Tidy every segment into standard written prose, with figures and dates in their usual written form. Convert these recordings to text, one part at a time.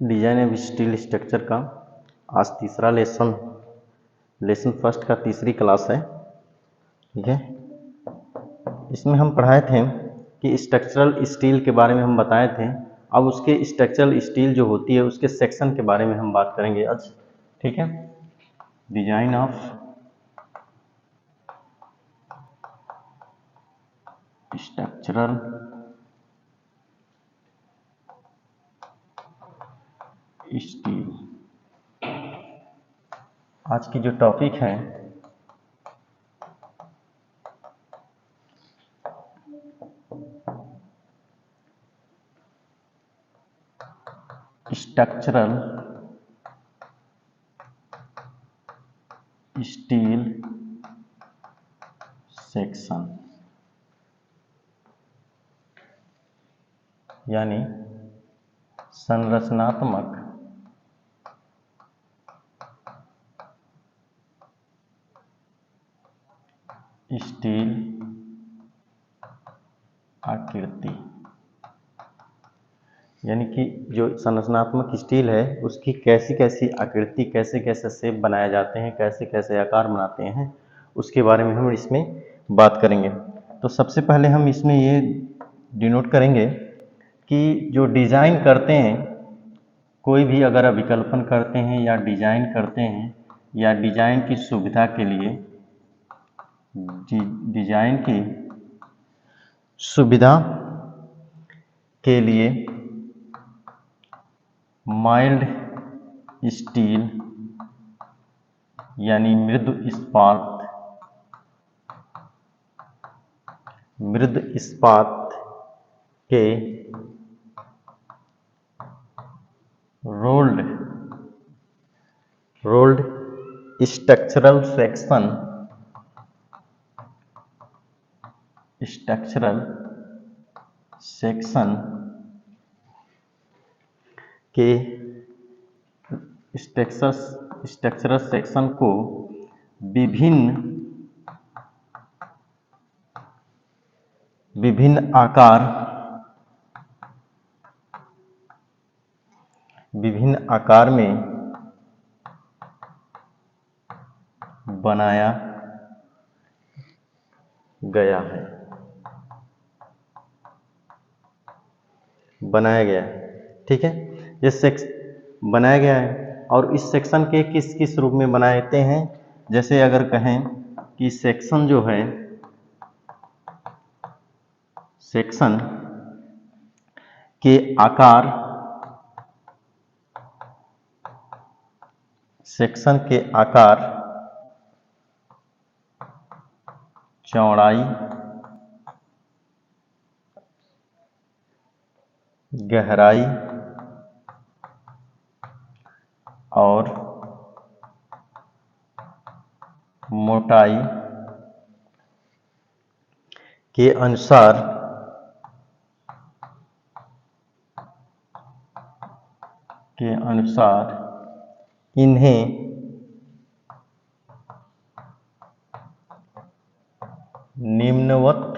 Design of steel structure का आज तीसरा लेसन फर्स्ट का तीसरी क्लास है। ठीक है, इसमें हम पढ़ाए थे कि स्ट्रक्चरल स्टील के बारे में हम बताए थे। अब उसके स्ट्रक्चरल स्टील जो होती है उसके सेक्शन के बारे में हम बात करेंगे आज। ठीक है, डिजाइन ऑफ स्ट्रक्चरल स्टील। आज की जो टॉपिक है स्ट्रक्चरल स्टील सेक्शन, यानी संरचनात्मक स्टील आकृति, यानी कि जो संरचनात्मक स्टील है उसकी कैसी कैसी आकृति, कैसे कैसे शेप बनाए जाते हैं, कैसे कैसे आकार बनाते हैं, उसके बारे में हम इसमें बात करेंगे। तो सबसे पहले हम इसमें ये डिनोट करेंगे कि जो डिज़ाइन करते हैं, कोई भी अगर अभिकल्पन करते हैं या डिज़ाइन करते हैं या डिज़ाइन की सुविधा के लिए, डिज़ाइन की सुविधा के लिए माइल्ड स्टील यानी मृदु इस्पात के रोल्ड स्ट्रक्चरल सेक्शन के स्ट्रक्चरल सेक्शन को विभिन्न आकार में बनाया गया है। ठीक है, ये बनाया गया है। और इस सेक्शन के किस किस रूप में बनाते हैं, जैसे अगर कहें कि सेक्शन जो है, सेक्शन के आकार, चौड़ाई, गहराई और मोटाई के अनुसार इन्हें निम्नवत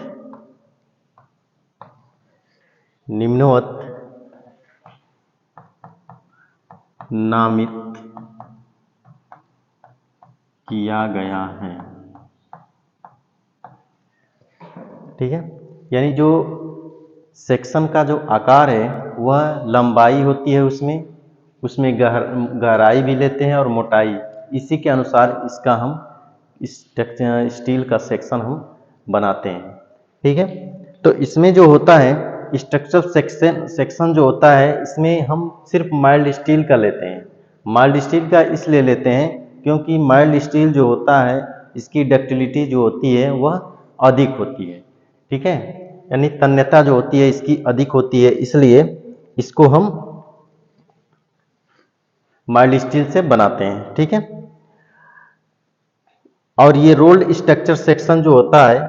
नामित किया गया है। ठीक है, यानी जो सेक्शन का जो आकार है वह लंबाई होती है, उसमें गहराई भी लेते हैं और मोटाई, इसी के अनुसार इसका हम स्टील का सेक्शन हम बनाते हैं। ठीक है, तो इसमें जो होता है स्ट्रक्चरल सेक्शन जो होता है, इसमें हम सिर्फ माइल्ड स्टील का लेते हैं। माइल्ड स्टील का इसलिए लेते हैं क्योंकि माइल्ड स्टील जो होता है इसकी डक्टिलिटी जो होती है वह अधिक होती है। ठीक है, यानी तन्यता जो होती है इसकी अधिक होती है, इसलिए इसको हम माइल्ड स्टील से बनाते हैं। ठीक है, और ये रोल्ड स्ट्रक्चर सेक्शन जो होता है,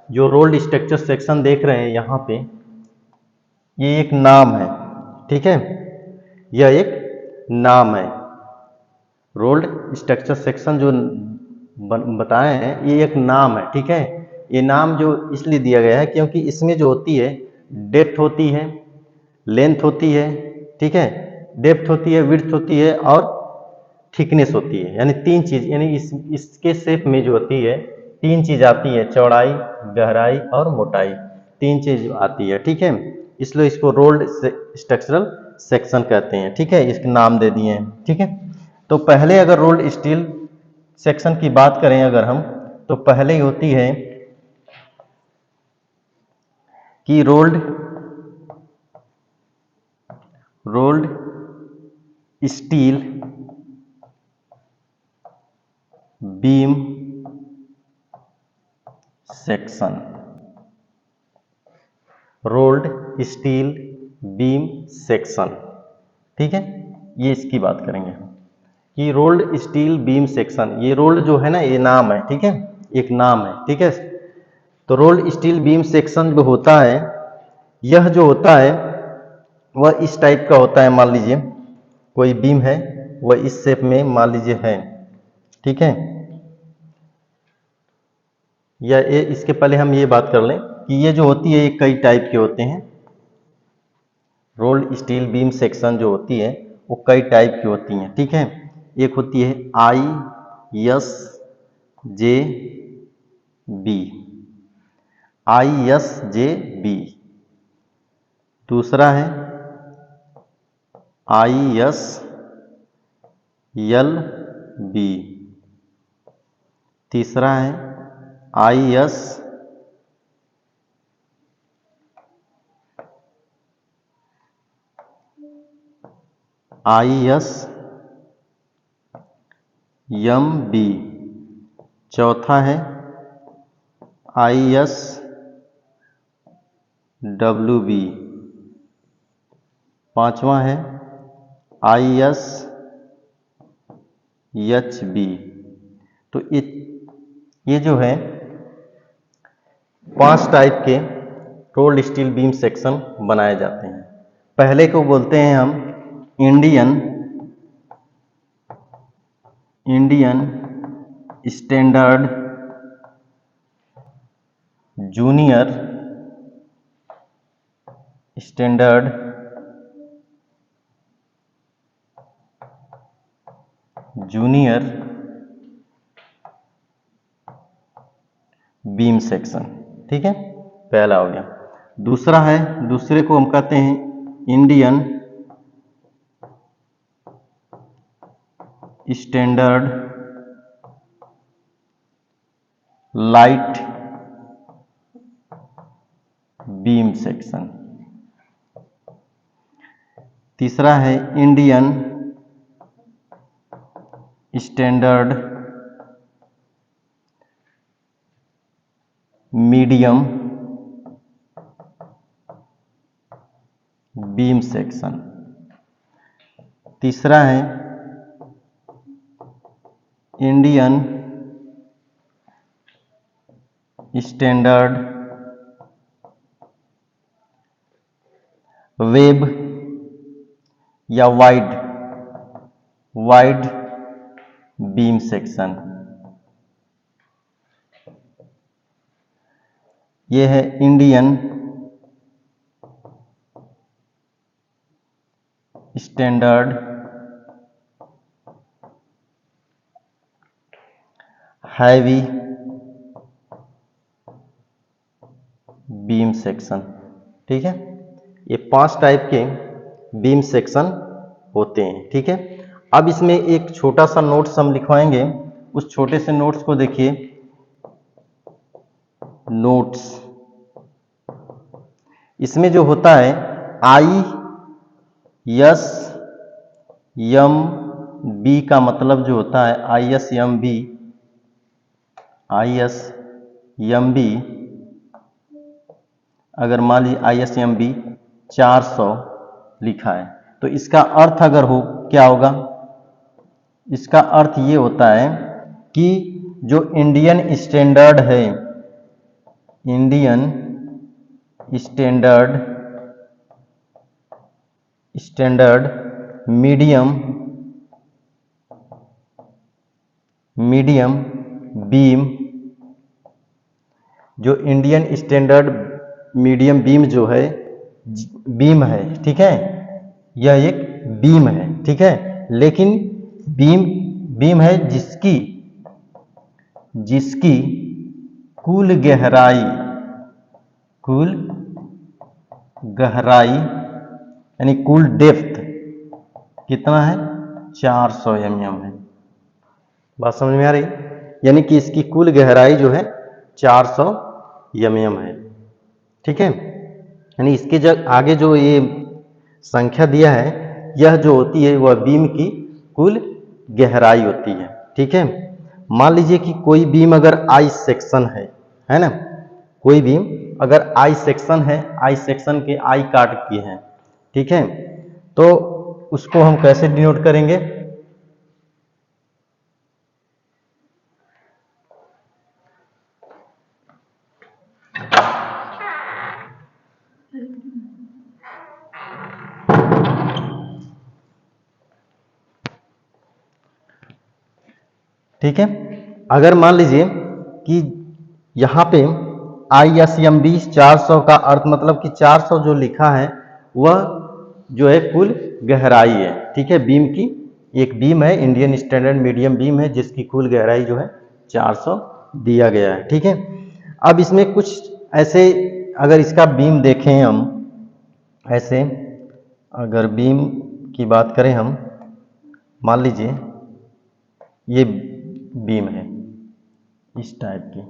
जो रोल्ड स्ट्रक्चर सेक्शन देख रहे हैं यहाँ पे, ये एक नाम है। ठीक है, यह एक नाम है। रोल्ड स्ट्रक्चर सेक्शन जो बताए हैं ये एक नाम है। ठीक है, ये नाम जो इसलिए दिया गया है क्योंकि इसमें जो होती है डेप्थ होती है, लेंथ होती है, ठीक है, डेप्थ होती है, विड्थ होती है और थिकनेस होती है। यानी तीन चीज, यानी इसके शेप में जो होती है तीन चीज आती है, चौड़ाई, गहराई और मोटाई, तीन चीज आती है। ठीक है, इसलिए इसको रोल्ड स्ट्रक्चरल सेक्शन कहते हैं। ठीक है, इसके नाम दे दिए हैं। ठीक है, तो पहले अगर रोल्ड स्टील सेक्शन की बात करें अगर हम, तो पहले होती है कि rolled steel beam section, rolled steel beam section. ठीक है, ये इसकी बात करेंगे कि रोल्ड स्टील बीम सेक्शन, ये रोल्ड जो है ना ये नाम है। ठीक है, एक नाम है। ठीक है, तो रोल्ड स्टील बीम सेक्शन जो होता है, यह जो होता है वह इस टाइप का होता है। मान लीजिए कोई बीम है, वह इस शेप में मान लीजिए है। ठीक है, या ये इसके पहले हम ये बात कर लें कि ये जो होती है ये कई टाइप के होते हैं। रोल्ड स्टील बीम सेक्शन जो होती है वो कई टाइप की होती हैं। ठीक है, एक होती है ISJB, ISJB। दूसरा है ISLB। तीसरा है ISMB। चौथा है ISWB। पांचवा है ISHB। तो ये जो है 5 टाइप के रोल्ड स्टील बीम सेक्शन बनाए जाते हैं। पहले को बोलते हैं हम Indian standard junior standard junior beam section. ठीक है, पहला हो गया। दूसरा है, दूसरे को हम कहते हैं Indian standard light beam section. तीसरा है Indian standard medium beam section. तीसरा है इंडियन स्टैंडर्ड वेब या वाइड बीम सेक्शन। ये है Indian standard heavy beam section. ठीक है, ये 5 टाइप के बीम सेक्शन होते हैं। ठीक है, अब इसमें एक छोटा सा नोट्स हम लिखवाएंगे। उस छोटे से नोट्स को देखिए। नोट्स, इसमें जो होता है ISMB का मतलब जो होता है ISMB, अगर मान लीजिए ISMB 400 लिखा है तो इसका अर्थ अगर हो क्या होगा, इसका अर्थ ये होता है कि जो इंडियन स्टैंडर्ड है, इंडियन स्टैंडर्ड मीडियम बीम, जो इंडियन स्टैंडर्ड मीडियम बीम जो है बीम है, ठीक है, यह एक बीम है, ठीक है। लेकिन बीम है जिसकी कुल गहराई यानी कुल डेप्थ कितना है, 400 mm है। बात समझ में आ रही? यानी कि इसकी कुल गहराई जो है 400 mm है, ठीक है। यानी इसके आगे जो ये संख्या दिया है, यह जो होती है वह बीम की कुल गहराई होती है, ठीक है। मान लीजिए कि कोई बीम अगर आई सेक्शन है ना, कोई बीम अगर आई सेक्शन है, आई सेक्शन के आई काट की है, ठीक है, तो उसको हम कैसे डिनोट करेंगे? ठीक है। अगर मान लीजिए कि यहाँ पे ISMB 400 का अर्थ मतलब कि 400 जो लिखा है वह जो है कुल गहराई है, ठीक है। बीम की एक बीम है, इंडियन स्टैंडर्ड मीडियम बीम है, जिसकी कुल गहराई जो है 400 दिया गया है, ठीक है। अब इसमें कुछ ऐसे अगर इसका बीम देखें हम, ऐसे अगर बीम की बात करें हम, मान लीजिए ये बीम है इस टाइप की,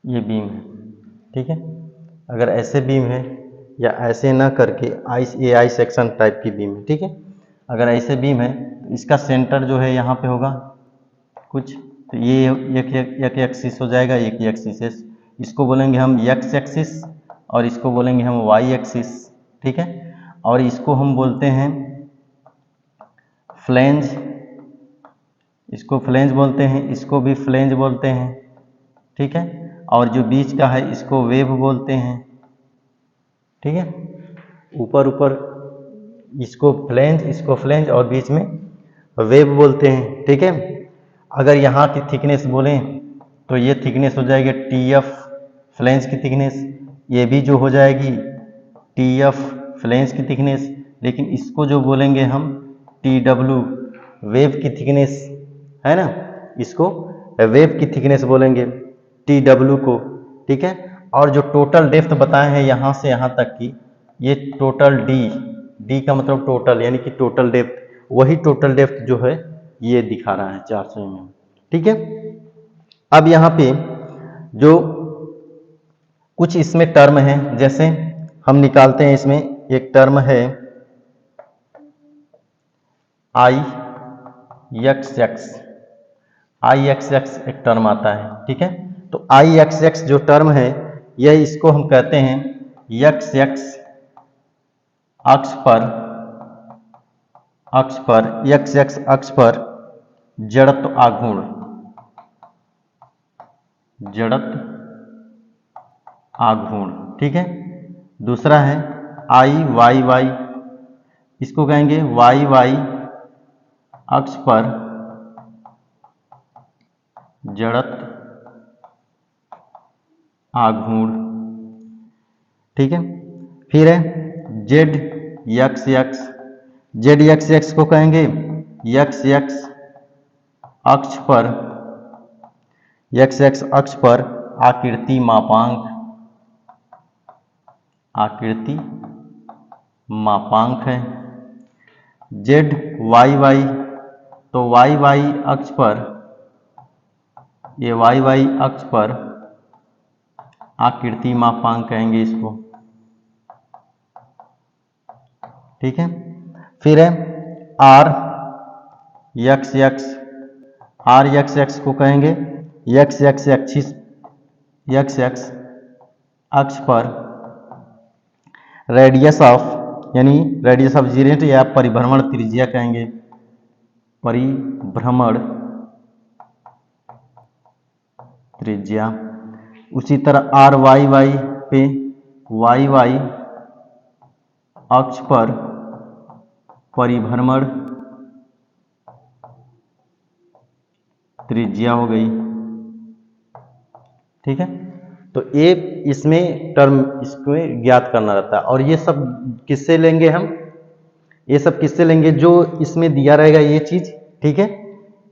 ये बीम है, ठीक है। अगर ऐसे बीम है या ऐसे ना करके आई सेक्शन टाइप की बीम है, ठीक है। अगर ऐसे बीम है तो इसका सेंटर जो है यहाँ पे होगा कुछ, तो ये एक एक्सिस हो जाएगा, एक एक्सिस है, इसको बोलेंगे हम एक्स एक्सिस और इसको बोलेंगे हम वाई एक्सिस, ठीक है। और इसको हम बोलते हैं फ्लेंज, इसको फ्लेंज बोलते हैं, इसको भी फ्लेंज बोलते हैं, ठीक है। और जो बीच का है इसको वेव बोलते हैं, ठीक है। ऊपर ऊपर इसको फ्लेंज और बीच में वेव बोलते हैं, ठीक है। अगर यहाँ की थिकनेस बोलें तो ये थिकनेस हो जाएगी TF फ्लेंज की थिकनेस, ये भी जो हो जाएगी TF फ्लेंज की थिकनेस, लेकिन इसको जो बोलेंगे हम TW वेव की थिकनेस, है ना, इसको वेव की थिकनेस बोलेंगे TW को, ठीक है। और जो टोटल डेप्थ बताए हैं यहाँ से यहाँ तक की, ये टोटल D का मतलब टोटल यानी कि टोटल डेप्थ, वही टोटल डेप्थ जो है ये दिखा रहा है 400 mm, ठीक है। अब यहाँ पे जो कुछ इसमें टर्म है, जैसे हम निकालते हैं, इसमें एक टर्म है IXX एक टर्म आता है, ठीक है। तो IXX जो टर्म है यह, इसको हम कहते हैं XX XX अक्ष पर जड़त्व आघूर्ण, ठीक है। दूसरा है IYY, इसको कहेंगे YY अक्ष पर जड़त्व आघूर्ण, ठीक है। फिर है ZXX को कहेंगे XX अक्ष पर आकृति मापांक है। ZYY तो YY अक्ष पर, ये YY अक्ष पर आकृति मापांक कहेंगे इसको, ठीक है। फिर है RXX को कहेंगे x x axis x x अक्ष पर रेडियस ऑफ यानी रेडियस ऑफ जीरेट या परिभ्रमण त्रिज्या कहेंगे, परिभ्रमण त्रिज्या। उसी तरह आर वाई वाई पे वाई वाई अक्ष पर परिभ्रमण त्रिज्या हो गई। ठीक है, तो ये इसमें टर्म इसमें ज्ञात करना रहता है। और ये सब किससे लेंगे हम, ये सब किससे लेंगे, जो इसमें दिया रहेगा ये चीज। ठीक है,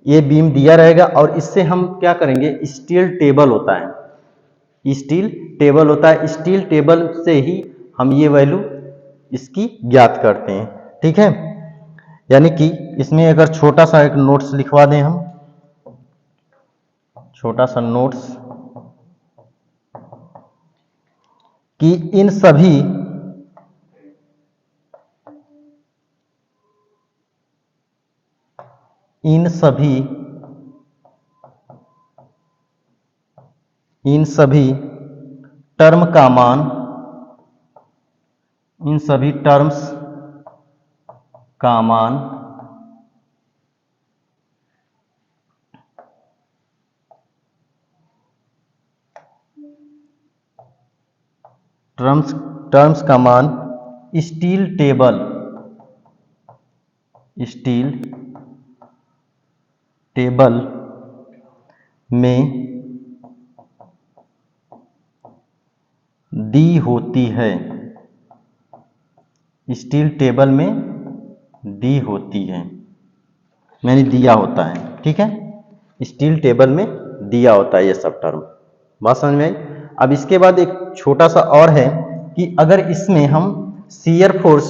ये बीम दिया रहेगा और इससे हम क्या करेंगे, स्टील टेबल होता है, स्टील टेबल होता है, स्टील टेबल से ही हम ये वैल्यू इसकी ज्ञात करते हैं। ठीक है, यानी कि इसमें अगर छोटा सा एक नोट्स लिखवा दें हम, छोटा सा नोट्स कि इन सभी इन सभी टर्म का मान, इन सभी टर्म्स का मान टर्म्स का मान स्टील टेबल में दी होती है, स्टील टेबल में दी होती है, मैंने दिया होता है। ठीक है, स्टील टेबल में दिया होता है ये सब टर्म। बात समझ में आई। अब इसके बाद एक छोटा सा और है कि अगर इसमें हम शियर फोर्स,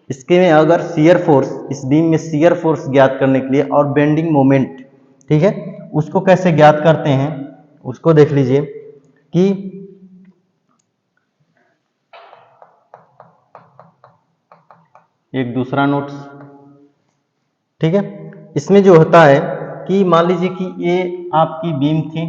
इसके में अगर शियर फोर्स, इस बीम में शियर फोर्स ज्ञात करने के लिए और बेंडिंग मोमेंट, ठीक है, उसको कैसे ज्ञात करते हैं उसको देख लीजिए कि एक दूसरा नोट्स। ठीक है, इसमें जो होता है कि मान लीजिए कि ये आपकी बीम थी,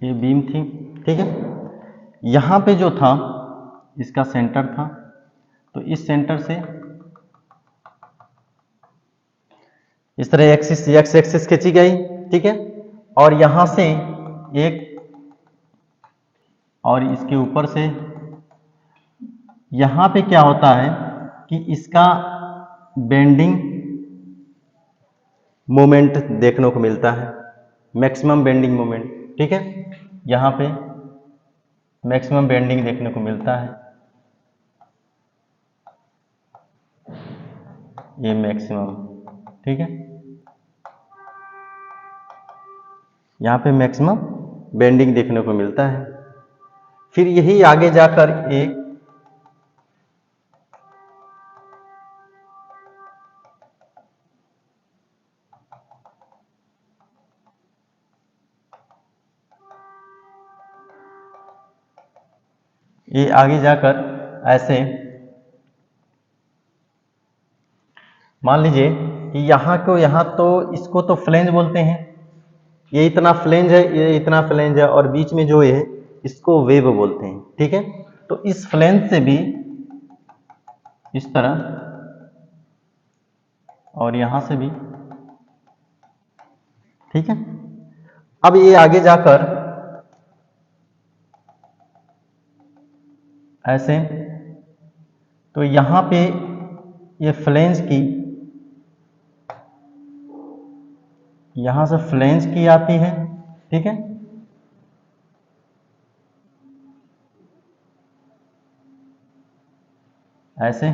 ये बीम थी। ठीक है, यहां पे जो था इसका सेंटर था, तो इस सेंटर से इस तरह एक्सिस एक्स एक्सिस खींची गई। ठीक है, और यहां से एक, और इसके ऊपर से यहां पे क्या होता है कि इसका बेंडिंग मोमेंट देखने को मिलता है, मैक्सिमम बेंडिंग मोमेंट। ठीक है, यहां पे मैक्सिमम बेंडिंग देखने को मिलता है, ये मैक्सिमम। ठीक है, यहां पे मैक्सिमम बेंडिंग देखने को मिलता है। फिर यही आगे जाकर एक ये आगे जाकर ऐसे मान लीजिए कि यहाँ को, यहाँ तो इसको तो फ्लेंज बोलते हैं, ये इतना फ्लेंज है, ये इतना फ्लेंज है, और बीच में जो है इसको वेव बोलते हैं। ठीक है, तो इस फ्लेंज से भी इस तरह और यहां से भी। ठीक है, अब ये आगे जाकर ऐसे, तो यहां पे ये फ्लेंज की, यहां से फ्लेंज की आती है। ठीक है, ऐसे,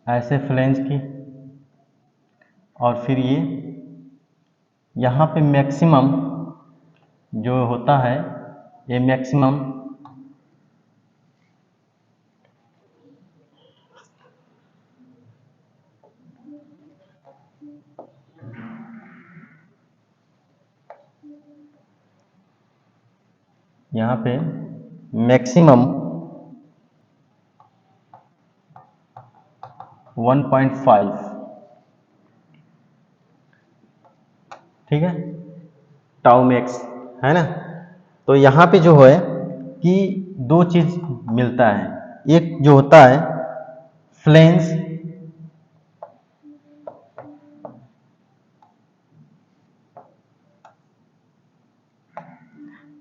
ऐसे फ्लेंज की, और फिर ये यहाँ पे मैक्सिमम जो होता है, ये मैक्सिमम यहाँ पे मैक्सिमम 1.5, ठीक है, टाउ मैक्स, है ना। तो यहाँ पे जो है कि दो चीज मिलता है, एक जो होता है फ्लेंज,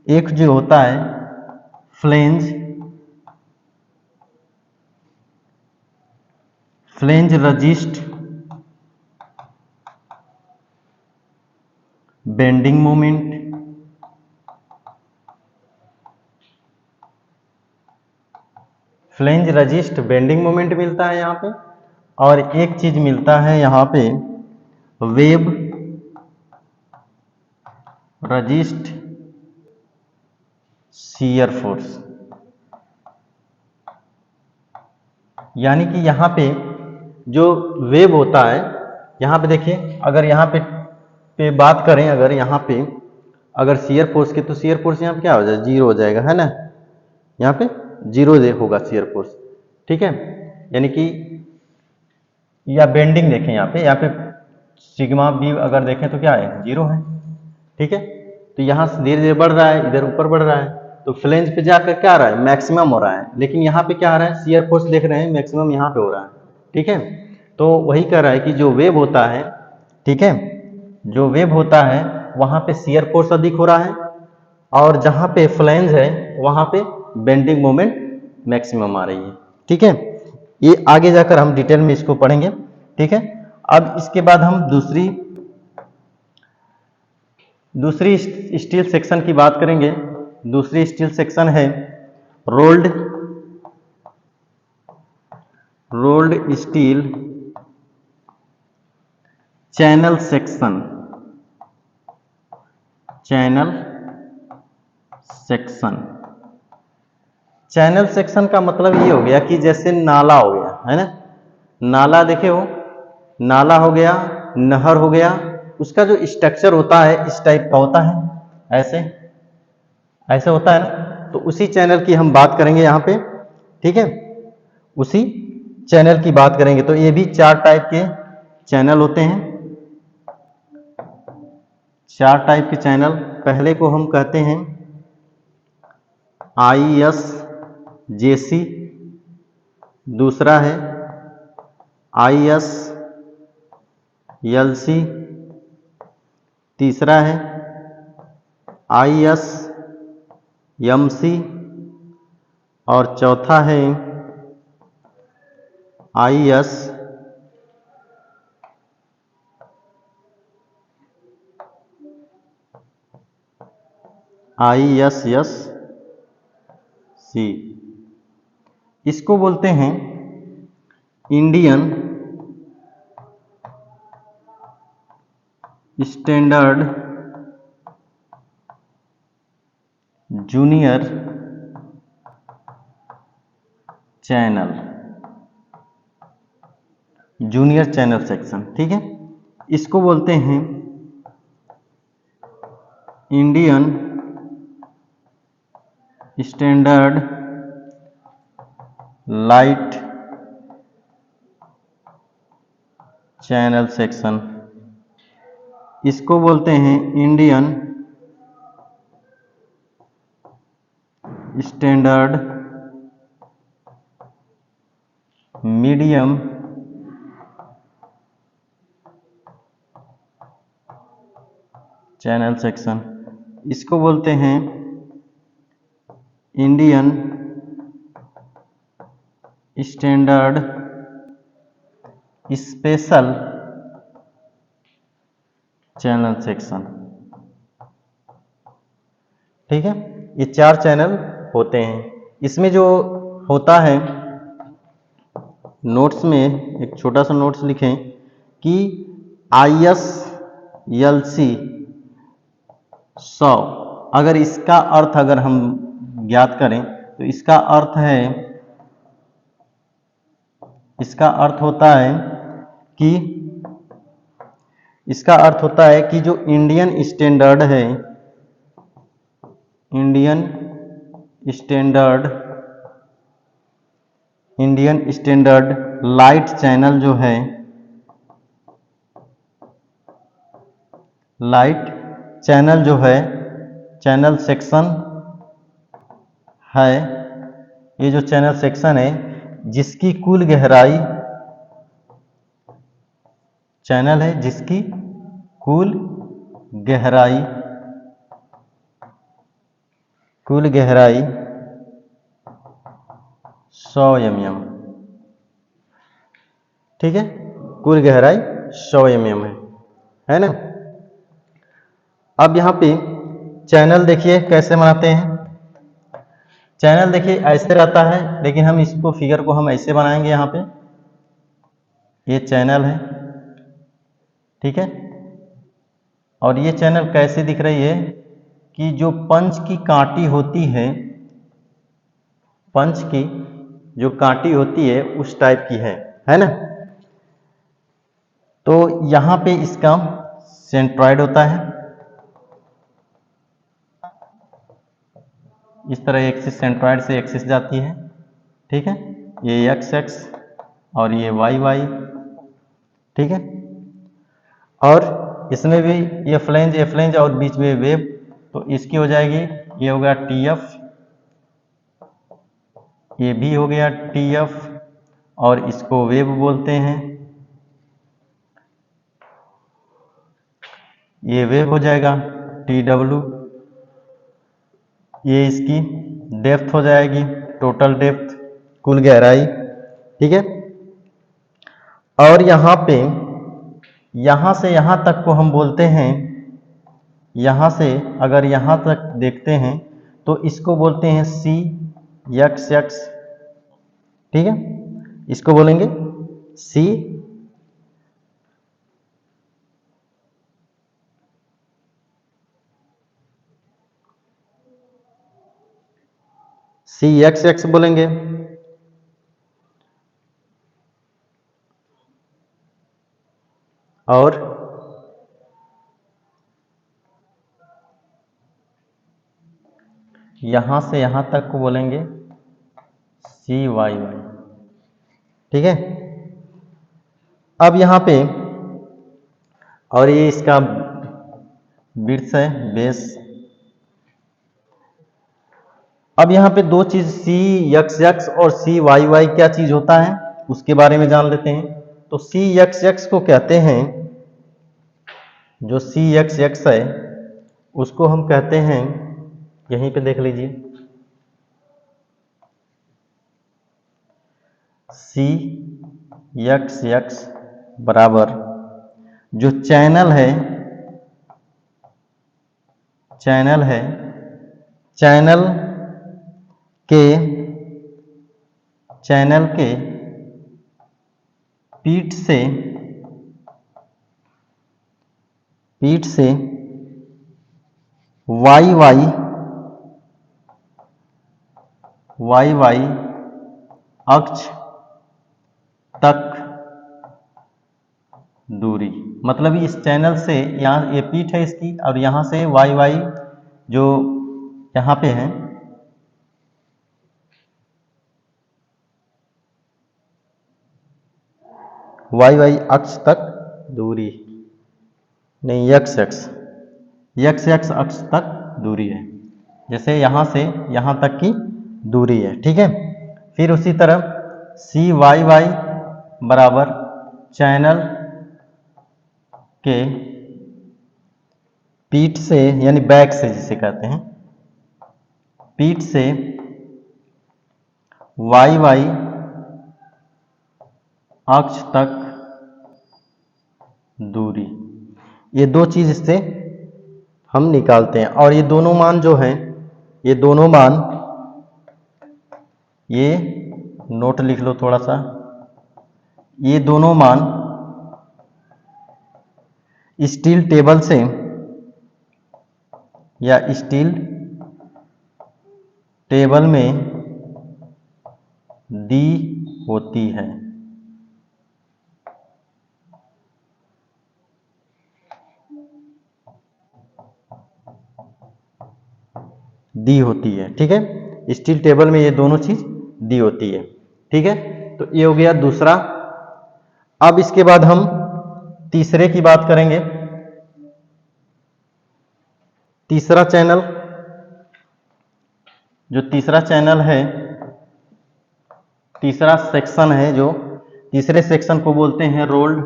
एक जो होता है flange resist bending moment, flange resist bending moment मिलता है यहाँ पे, और एक चीज मिलता है यहाँ पे वेब रजिस्ट शियर फोर्स। यानी कि यहाँ पे जो वेब होता है, यहाँ पे देखिए, अगर यहाँ पे बात करें, अगर यहाँ पे अगर शियर फोर्स की, तो शियर फोर्स यहाँ पे क्या हो जाएगा, जीरो हो जाएगा, है ना। यहाँ पे जीरो होगा शियर फोर्स, ठीक है। यानी कि या बेंडिंग देखें, यहाँ पे सिग्मा बी अगर देखें तो क्या है, जीरो है, ठीक है। तो यहाँ से धीरे धीरे बढ़ रहा है, इधर ऊपर बढ़ रहा है, तो फ्लेंज पे जाकर क्या आ रहा है, मैक्सिमम हो रहा है। लेकिन यहाँ पे क्या आ रहा है, शियर फोर्स देख रहे हैं, मैक्सिमम यहाँ पे हो रहा है, ठीक है। तो वही कह रहा है कि जो वेब होता है, ठीक है, जो वेब होता है वहाँ पे शियर फोर्स अधिक हो रहा है, और जहाँ पे फ्लेंज है वहाँ पे बेंडिंग मोमेंट मैक्सिमम आ रही है, ठीक है। ये आगे जाकर हम डिटेल में इसको पढ़ेंगे, ठीक है। अब इसके बाद हम दूसरी स्टील सेक्शन की बात करेंगे। दूसरी स्टील सेक्शन है rolled steel channel section. Channel section का मतलब ये हो गया कि जैसे नाला हो गया, है ना, नाला देखे हो, नाला हो गया, नहर हो गया, उसका जो स्ट्रक्चर होता है इस टाइप का होता है, ऐसे ऐसे होता है ना। तो उसी चैनल की हम बात करेंगे यहाँ पे, ठीक है, उसी चैनल की बात करेंगे। तो ये भी चार टाइप के चैनल होते हैं, चार टाइप के चैनल। पहले को हम कहते हैं ISJC, दूसरा है ISLC, तीसरा है ISMC, और चौथा है ISSC। इसको बोलते हैं Indian standard junior channel section, ठीक है। इसको बोलते हैं Indian standard light channel section. इसको बोलते हैं Indian standard medium channel section. इसको बोलते हैं Indian standard special channel section, ठीक है। ये चार चैनल होते हैं। इसमें जो होता है नोट्स में एक छोटा सा नोट्स लिखें कि ISLC 100, अगर इसका अर्थ अगर हम ज्ञात करें तो इसका अर्थ है, इसका अर्थ होता है कि इसका अर्थ होता है कि जो इंडियन स्टैंडर्ड है, इंडियन स्टैंडर्ड लाइट चैनल जो है, लाइट चैनल जो है, चैनल सेक्शन है, ये जो चैनल सेक्शन है जिसकी कुल गहराई, चैनल है जिसकी कुल गहराई 100 mm, ठीक है, कुल गहराई 100 mm है ना। अब यहाँ पे चैनल देखिए कैसे बनाते हैं। चैनल देखिए ऐसे रहता है, लेकिन हम इसको फिगर को हम ऐसे बनाएंगे। यहाँ पे ये चैनल है, ठीक है, और ये चैनल कैसे दिख रही है कि जो पंच की कांटी होती है, पंच की जो कांटी होती है उस टाइप की है ना। तो यहाँ पे इसका सेंट्रॉइड होता है, इस तरह एक्सिस, सेंट्रॉइड से एक्सिस जाती है, ठीक है, ये एक्स एक्स और ये वाई वाई, ठीक है। और इसमें भी ये फ्लेंज और बीच में वेव, तो इसकी हो जाएगी, ये हो गया TF, ये भी हो गया TF, और इसको वेव बोलते हैं, ये वेव हो जाएगा TW, ये इसकी डेप्थ हो जाएगी, टोटल डेप्थ, कुल गहराई, ठीक है। और यहाँ पे यहाँ से यहाँ तक को हम बोलते हैं, यहाँ से अगर यहाँ तक देखते हैं तो इसको बोलते हैं CXX, ठीक है, इसको बोलेंगे CXX बोलेंगे। और यहाँ से यहाँ तक को बोलेंगे CYY, ठीक है। अब यहाँ पे, और ये इसका विड्थ है, बेस। अब यहाँ पे दो चीज CXX और CYY क्या चीज होता है उसके बारे में जान लेते हैं। तो CXX को कहते हैं, जो CXX है उसको हम कहते हैं, यहीं पे देख लीजिए, CXX बराबर जो चैनल है, चैनल के पीठ से YY अक्ष तक दूरी, मतलब इस चैनल से, यहाँ ये पीठ है इसकी, और यहाँ से YY जो यहाँ पे है, YY अक्ष तक दूरी, नहीं XX अक्ष तक दूरी है, जैसे यहाँ से यहाँ तक की दूरी है, ठीक है। फिर उसी तरह CYY बराबर चैनल के पीठ से, यानी बैक से जिसे कहते हैं, पीठ से YY अक्ष तक दूरी, ये दो चीज इससे हम निकालते हैं। और ये दोनों मान जो हैं, ये दोनों मान, ये नोट लिख लो थोड़ा सा, ये दोनों मान स्टील टेबल से या स्टील टेबल में दी होती है। दी होती है, ठीक है। स्टील टेबल में ये दोनों चीज दी होती है, ठीक है। तो ये हो गया दूसरा। अब इसके बाद हम तीसरे की बात करेंगे। तीसरा चैनल, जो तीसरा चैनल है, तीसरा सेक्शन है, जो तीसरे सेक्शन को बोलते हैं rolled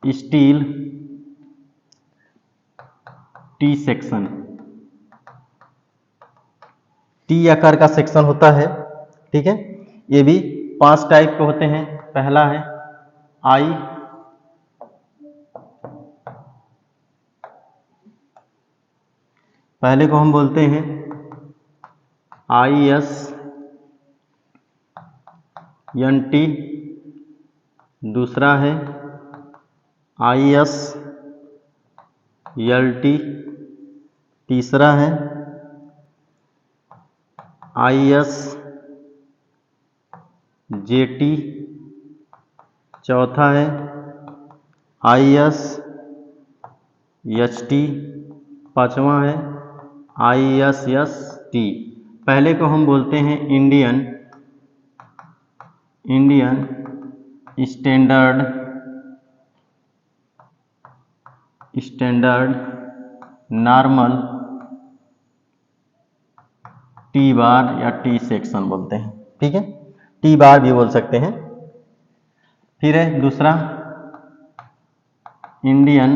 steel tea section. T आकार का सेक्शन होता है, ठीक है। ये भी 5 टाइप के होते हैं। पहला है आई, पहले को हम बोलते हैं IS NT, दूसरा है IS LT, तीसरा है IS JT, चौथा है IS HT, पांचवा है ISST। पहले को हम बोलते हैं Indian standard normal T bar या टी सेक्शन बोलते हैं, ठीक है। टी बार भी बोल सकते हैं। फिर है दूसरा Indian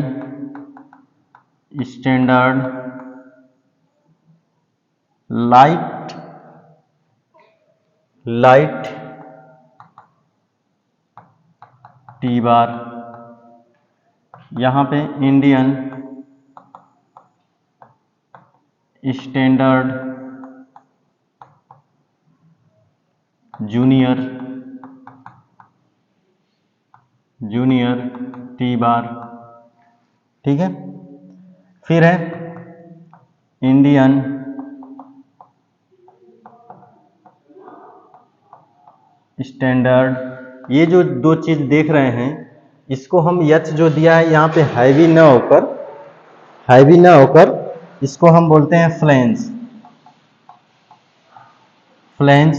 standard light T bar. यहाँ पे Indian standard junior T bar, ठीक है। फिर है इंडियन स्टैंडर्ड। ये जो दो चीज देख रहे हैं, इसको हम एच जो दिया है यहाँ पे हैवी ना होकर इसको हम बोलते हैं फ्लेंज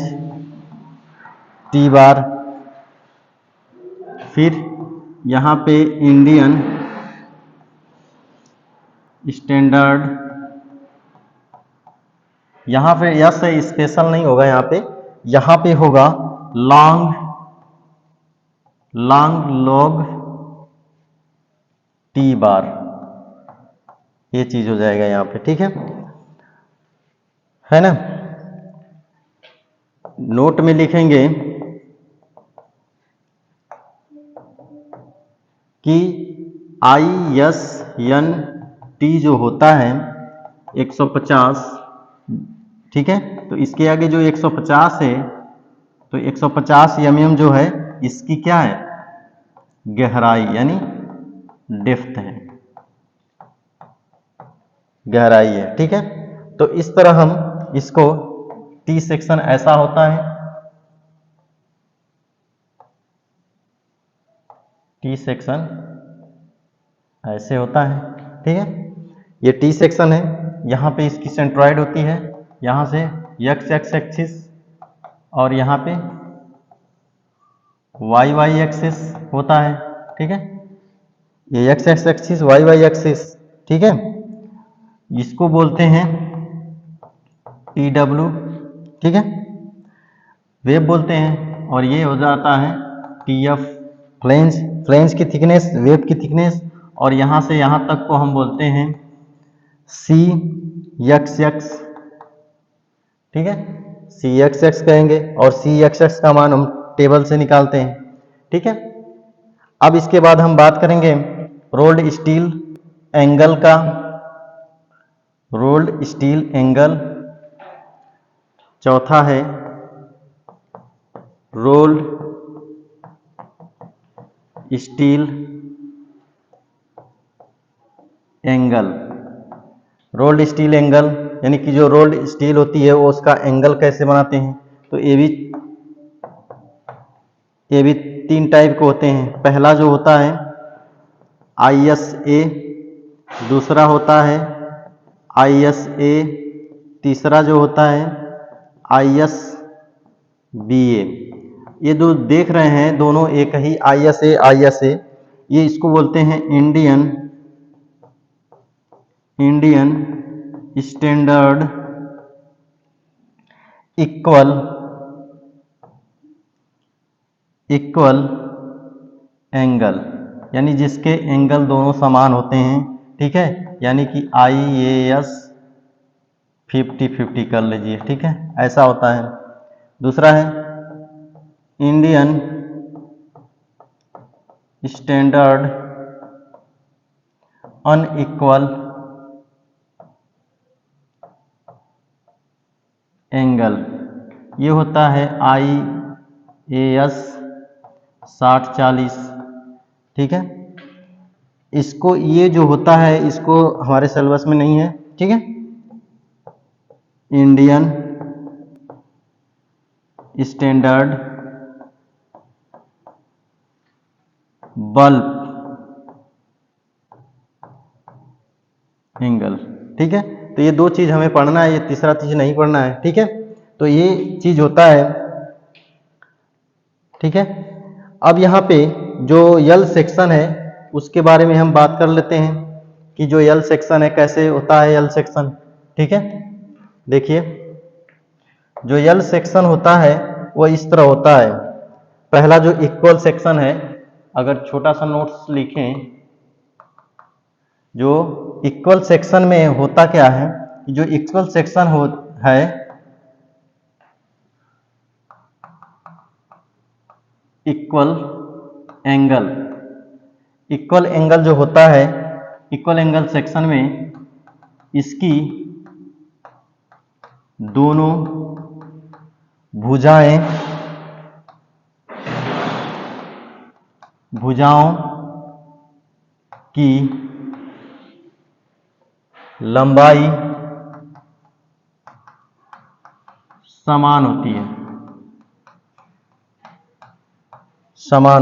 टी बार। फिर यहाँ पे इंडियन स्टैंडर्ड, यहाँ पे यस स्पेशल नहीं होगा, यहाँ पे होगा लॉन्ग लॉग टी बार। ये चीज हो जाएगा यहाँ पे, ठीक है ना। नोट में लिखेंगे कि ISNT जो होता है 150, ठीक है। तो इसके आगे जो 150 है, तो 150 mm जो है इसकी क्या है, गहराई यानी डेप्थ है, गहराई है, ठीक है। तो इस तरह हम इसको टी सेक्शन ऐसा होता है, टी सेक्शन ऐसे होता है, ठीक है। ये टी सेक्शन है। यहाँ पे इसकी सेंट्रॉइड होती है, यहाँ से एक्स एक्सिस और यहाँ पे वाई एक्सिस होता है, ठीक है। ये एक्स एक्सिस वाई एक्सिस, ठीक है। इसको बोलते हैं TW, ठीक है, वेब बोलते हैं। और ये हो जाता है TF, फ्लेंज की थिकनेस, वेब की थिकनेस। और यहाँ से यहाँ तक को हम बोलते हैं CXX, ठीक है, CXX कहेंगे। और CXX का मान हम टेबल से निकालते हैं, ठीक है। अब इसके बाद हम बात करेंगे रोल्ड स्टील एंगल का। रोल्ड स्टील एंगल, चौथा है rolled steel angle. Rolled steel angle यानी कि जो रोल्ड स्टील होती है वो उसका एंगल कैसे बनाते हैं, तो ये भी 3 टाइप के होते हैं। पहला जो होता है ISA, दूसरा होता है ISA, तीसरा जो होता है ISBA। ये जो देख रहे हैं दोनों एक ही ISA, ये इसको बोलते हैं इंडियन स्टैंडर्ड इक्वल एंगल, यानी जिसके एंगल दोनों समान होते हैं, ठीक है, यानी कि IAS 50-50 कर लीजिए, ठीक है, ऐसा होता है। दूसरा है इंडियन स्टैंडर्ड अनइक्वल एंगल, ये होता है IAS 60-40, ठीक है। इसको ये जो होता है इसको हमारे सिलेबस में नहीं है, ठीक है। इंडियन स्टैंडर्ड बल्ब एंगल, ठीक है। तो ये 2 चीज हमें पढ़ना है, ये तीसरा चीज नहीं पढ़ना है, ठीक है। तो ये चीज होता है, ठीक है। अब यहाँ पे जो यल सेक्शन है उसके बारे में हम बात कर लेते हैं कि जो यल सेक्शन है कैसे होता है यल सेक्शन, ठीक है। देखिए जो यल सेक्शन होता है वो इस तरह होता है। पहला जो इक्वल सेक्शन है, अगर छोटा सा नोट्स लिखें, जो इक्वल सेक्शन में होता क्या है, जो इक्वल सेक्शन है इक्वल एंगल जो होता है इक्वल एंगल सेक्शन में इसकी दोनों भुजाओं की लंबाई समान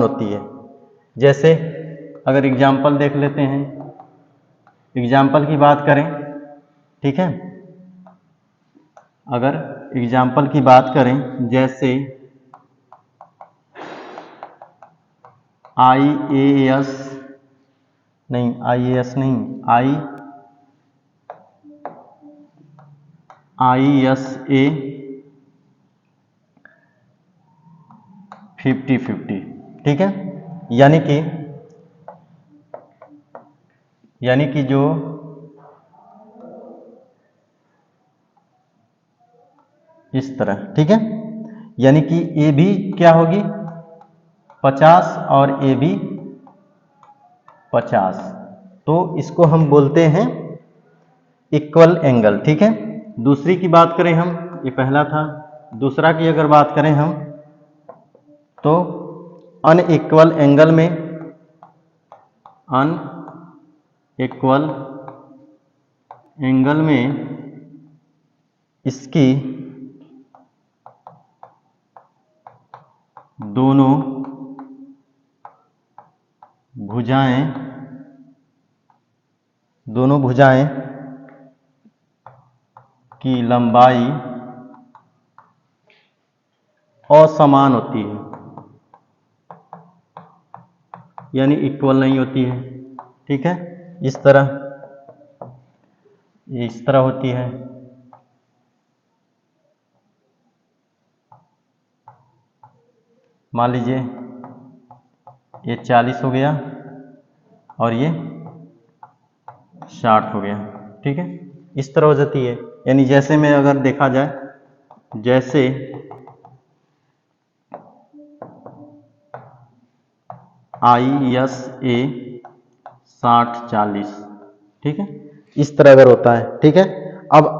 होती है। जैसे अगर एग्जाम्पल देख लेते हैं, एग्जाम्पल की बात करें, ठीक है। अगर एग्जाम्पल की बात करें जैसे IAS नहीं, ISA 50-50, ठीक है। यानी कि जो इस तरह, ठीक है, यानी कि ए भी क्या होगी 50 और ए भी 50, तो इसको हम बोलते हैं इक्वल एंगल, ठीक है। दूसरी की बात करें हम, ये पहला था, दूसरा की अगर बात करें हम तो अनइक्वल एंगल में इसकी दोनों भुजाएं की लंबाई असमान होती है, यानी इक्वल नहीं होती है, ठीक है। इस तरह होती है। मान लीजिए ये 40 हो गया और ये 60 हो गया, ठीक है। इस तरह हो जाती है, यानी जैसे में अगर देखा जाए, जैसे ISA 60-40, ठीक है, इस तरह अगर होता है, ठीक है। अब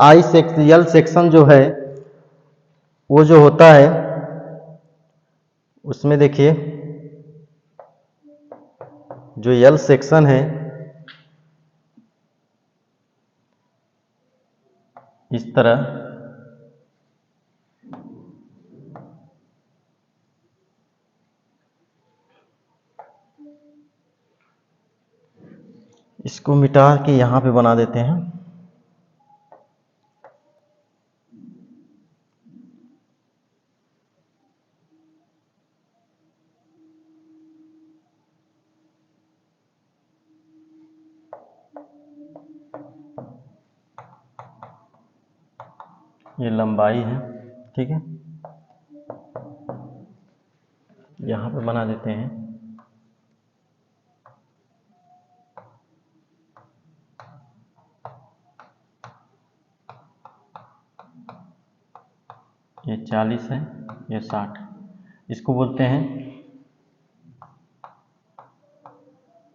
यल सेक्शन जो है वो जो होता है उसमें देखिए जो यल सेक्शन है इस तरह इसको मिटा के यहाँ पे बना देते हैं। ये लंबाई है, ठीक है, यहाँ पे बना देते हैं। ये 40 है, ये 60। इसको बोलते हैं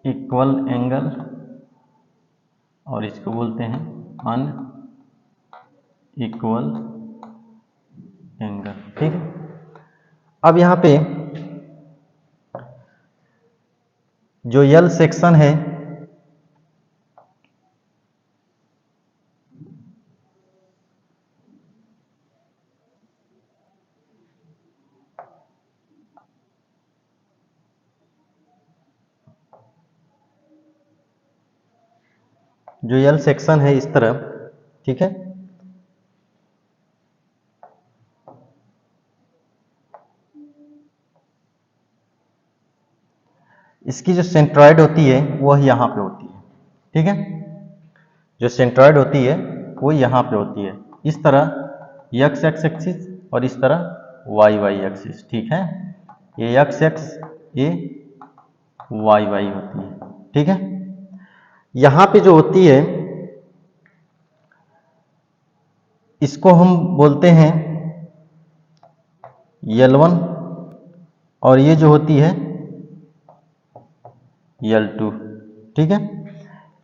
इक्वल एंगल और इसको बोलते हैं अन इक्वल एंगल, ठीक है। अब यहाँ पे जो यल सेक्शन है जो यल सेक्शन है इस तरह, ठीक है, इसकी जो सेंट्रॉइड होती है वह यहाँ पे होती है, ठीक है। जो सेंट्रॉइड होती है वो यहाँ पे होती है, इस तरह एक्स एक्स एक्सिस और इस तरह वाई वाई एक्सिस, ठीक है। ये एक्स एक्स, ये वाई वाई होती है, ठीक है। यहाँ पे जो होती है इसको हम बोलते हैं L1 और ये जो होती है L2, ठीक है।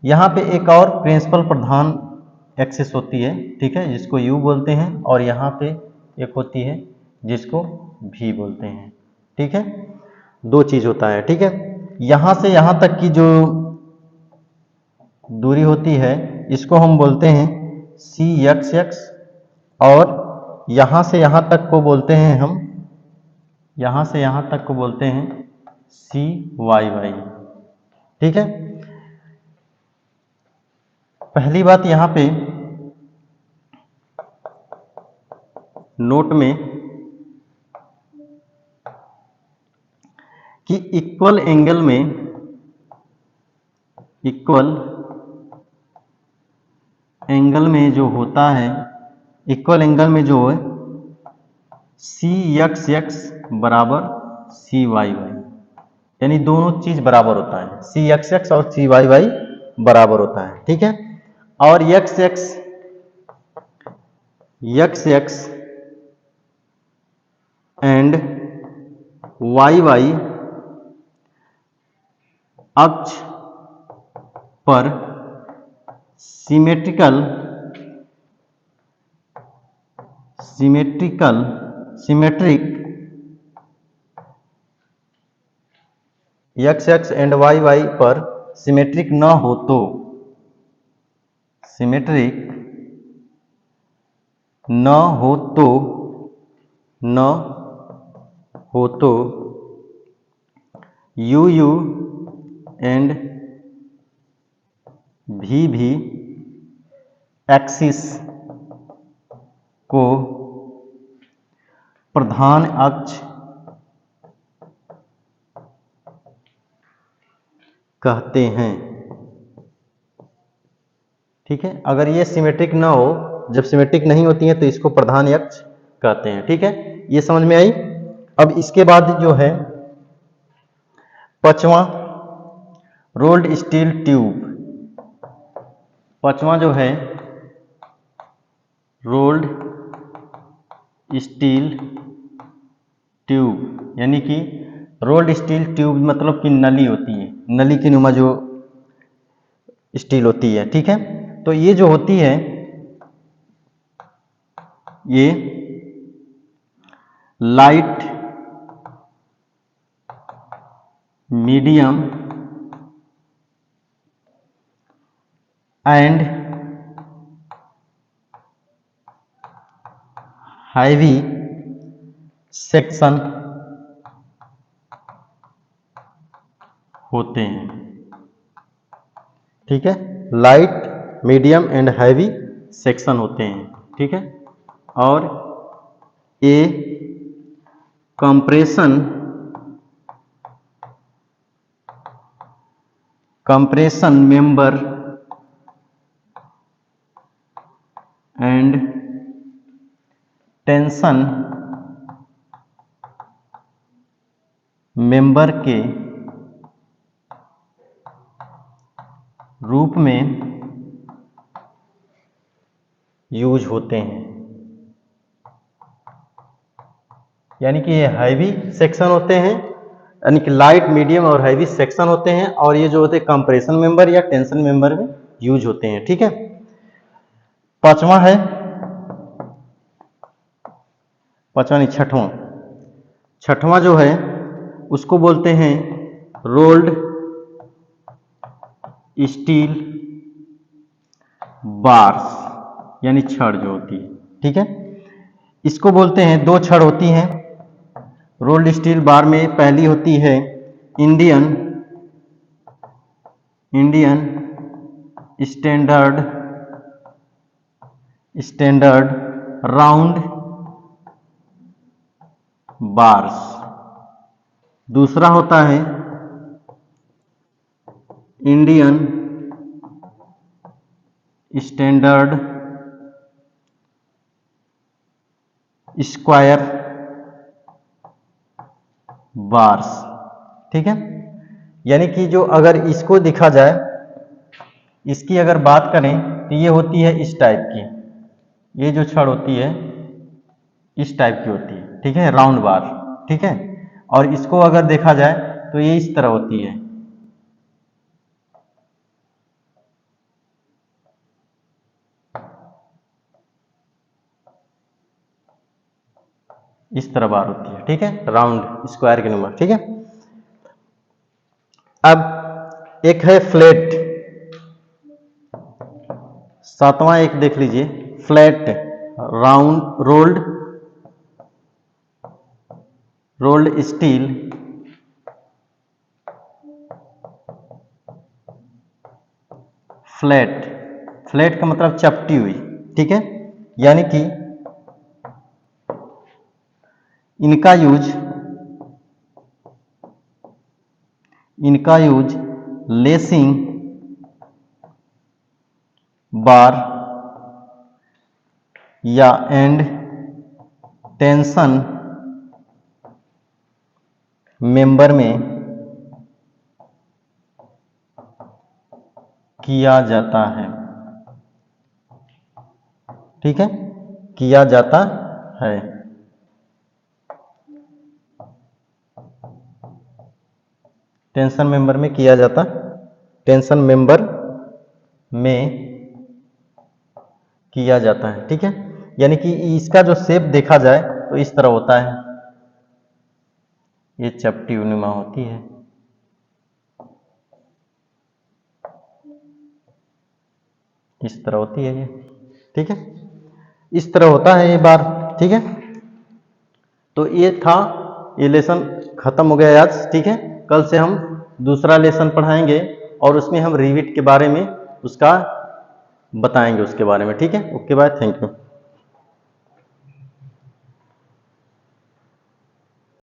यहाँ पे एक और प्रिंसिपल प्रधान एक्सिस होती है, ठीक है, जिसको U बोलते हैं, और यहाँ पे एक होती है जिसको V बोलते हैं, ठीक है। दो चीज होता है, ठीक है। यहाँ से यहाँ तक की जो दूरी होती है इसको हम बोलते हैं CXX, और यहाँ से यहाँ तक को बोलते हैं हम, यहाँ से यहाँ तक को बोलते हैं CYY, ठीक है। पहली बात यहाँ पे नोट में कि इक्वल एंगल में जो होता है, इक्वल एंगल में जो है CXX बराबर CYY, यानी दोनों चीज बराबर होता है, CXX और CYY बराबर होता है, ठीक है। और XX एंड YY अक्ष पर सिमेट्रिक XX एंड YY पर सिमेट्रिक न हो तो UU एंड VV एक्सिस को प्रधान अक्ष कहते हैं, ठीक है। अगर ये सिमेट्रिक ना हो, जब सिमेट्रिक नहीं होती है तो इसको प्रधान अक्ष कहते हैं, ठीक है। ये समझ में आई। अब इसके बाद जो है पांचवा रोल्ड स्टील ट्यूब, पांचवा जो है रोल्ड स्टील ट्यूब, यानी कि रोल्ड स्टील ट्यूब मतलब कि नली होती है, नली की नुमा जो स्टील होती है, ठीक है। तो ये जो होती है ये light medium and heavy section होते हैं। ठीक है, light, medium and heavy section होते हैं। ठीक है, और a compression member and tension member के रूप में यूज होते हैं। यानी कि ये हैवी सेक्शन होते हैं, यानी कि लाइट, मीडियम और हैवी सेक्शन होते हैं, और ये जो होते हैं कंप्रेशन मेंबर या टेंशन मेंबर में यूज होते हैं। ठीक है, पांचवा है, पांचवा नहीं, छठवां जो है उसको बोलते हैं रोल्ड स्टील बार्स, यानी छड़ जो होती है। ठीक है, इसको बोलते हैं, दो छड़ होती हैं रोल्ड स्टील बार में। पहली होती है इंडियन स्टैंडर्ड राउंड बार्स। दूसरा होता है इंडियन स्टैंडर्ड स्क्वायर बार्स। ठीक है, यानी कि जो अगर इसको देखा जाए, इसकी अगर बात करें तो ये होती है इस टाइप की, ये जो छड़ होती है इस टाइप की होती है। ठीक है, राउंड बार। ठीक है, और इसको अगर देखा जाए तो ये इस तरह होती है। इस तरह बार होती है। ठीक है, राउंड स्क्वायर के नंबर। ठीक है, अब एक है फ्लैट, सातवां एक देख लीजिए, flat round rolled steel flat का मतलब चपटी हुई। ठीक है, यानी कि इनका यूज लेसिंग बार या एंड टेंशन मेंबर में किया जाता है। ठीक है, किया जाता है। टेंशन मेंबर में किया जाता, टेंशन मेंबर में किया जाता है। ठीक है, यानी कि इसका जो शेप देखा जाए तो इस तरह होता है, ये चपटी नुमा होती है। इस तरह होती है ये। ठीक है, इस तरह होता है ये बार। ठीक है, तो ये था, ये लेसन खत्म हो गया आज। ठीक है, कल से हम दूसरा लेसन पढ़ाएंगे और उसमें हम रिविट के बारे में उसका बताएंगे, उसके बारे में। ठीक है, ओके बाय, थैंक यू।